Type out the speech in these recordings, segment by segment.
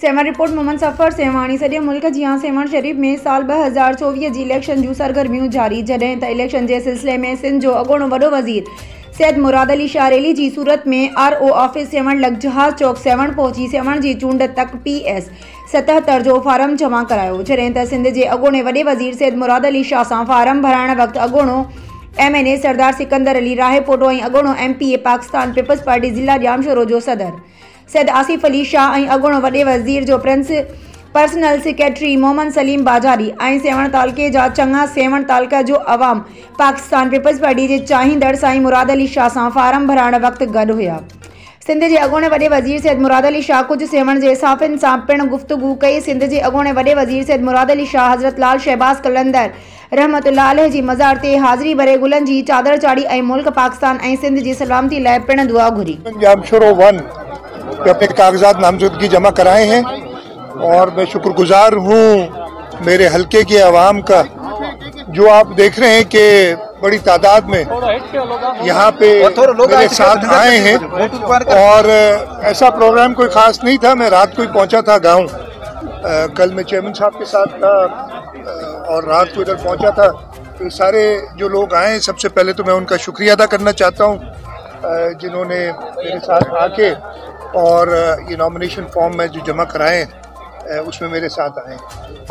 Seven report Mohammad सफ़र सेवाणी। सॼे मुल्क जियां सेवन शरीफ में साल 2024 जी इलेक्शन जूं सरगर्मियूं जारी। जॾहिं त इलेक्शन जे सिलसिले में सिंध जो अॻूणो वॾो वज़ीर सैयद मुराद अली शाह रैली जी सूरत में RO ऑफिस सेवन लग जहाज़ चौक सेवन पहुची सेवन जी चूंड तक PS 77 जो फार्म जमा करायो। जॾहिं त सिंध जे अॻूणे वॾे वज़ीर सैयद मुराद अली शाह सां फार्म भराइण वक़्तु अॻूणो MNA सरदार सिकंदर अली राहे पोटो ऐं अॻूणो MPA पाकिस्तान पीपल्स पार्टी ज़िला ॼामशोरो जो सदर सैयद आसिफ अली शाह ऐं अॻूणो वॾे वज़ीर जो पर्सनल सेक्रेटरी मोहम्मद सलीम बाजारी ऐं सेवन तालुके जा चङा सेवन तालुका जो अवाम पाकिस्तान पीपल्स पार्टी जे चाहींदड़ साईं मुराद अली शाह सां फार्म भराइण वक़्तु गॾु हुआ। सिंध जे अॻूणे वॾे वज़ीर सैयद मुराद अली शाह कुझु सेवन जे साफ़िन सां पिणु गुफ़्तगू कई। सिंध जे अॻूणे वॾे वज़ीर सैयद मुराद अली शाह हज़रत लाल शहबाज़ कलंदर रहमतुल्लाह अलैह जी मज़ार ते हाज़िरी भरे गुलनि जी चादर चाढ़ी ऐं मुल्क पाकिस्तान ऐं सिंध जी सलामती लाइ पिणु दुआ घुरी। जामशोरो 1 पे अपने कागजात नामजदगी जमा कराए हैं और मैं शुक्रगुजार हूँ मेरे हलके के अवाम का, जो आप देख रहे हैं कि बड़ी तादाद में यहाँ पे मेरे साथ आए हैं। और ऐसा प्रोग्राम कोई ख़ास नहीं था, मैं रात को ही पहुँचा था गाँव। कल मैं चेयरमैन साहब के साथ था और रात को इधर पहुँचा था। तो सारे जो लोग आए, सबसे पहले तो मैं उनका शुक्रिया अदा करना चाहता हूँ जिन्होंने मेरे साथ आके और ये नॉमिनेशन फॉर्म में जो जमा कराए उसमें मेरे साथ आए।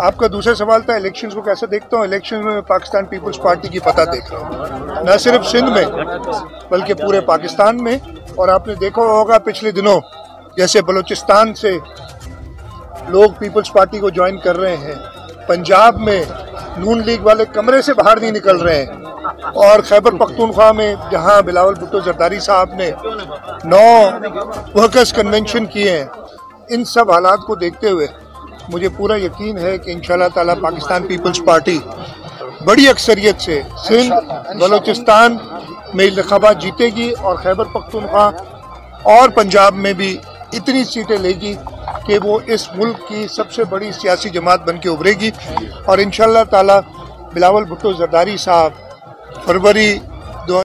आपका दूसरा सवाल था इलेक्शंस को कैसे देखता हूँ। इलेक्शन में पाकिस्तान पीपल्स पार्टी की फतह देख रहा हूँ, न सिर्फ सिंध में बल्कि पूरे पाकिस्तान में। और आपने देखा होगा पिछले दिनों जैसे बलूचिस्तान से लोग पीपल्स पार्टी को ज्वाइन कर रहे हैं, पंजाब में नून लीग वाले कमरे से बाहर नहीं निकल रहे हैं, और खैबर पख्तूनख्वा में जहां बिलावल भुट्टो जरदारी साहब ने 9 वर्कर्स कन्वेंशन किए हैं, इन सब हालात को देखते हुए मुझे पूरा यकीन है कि इंशाल्लाह ताला पाकिस्तान पीपल्स पार्टी बड़ी अक्सरियत से सिंध बलूचिस्तान में इंतखाबात जीतेगी और खैबर पख्तूनख्वा और पंजाब में भी इतनी सीटें लेगी कि वो इस मुल्क की सबसे बड़ी सियासी जमात बन के उभरेगी। और इंशाल्लाह ताला बिलावल भुट्टो जरदारी साहब फरवरी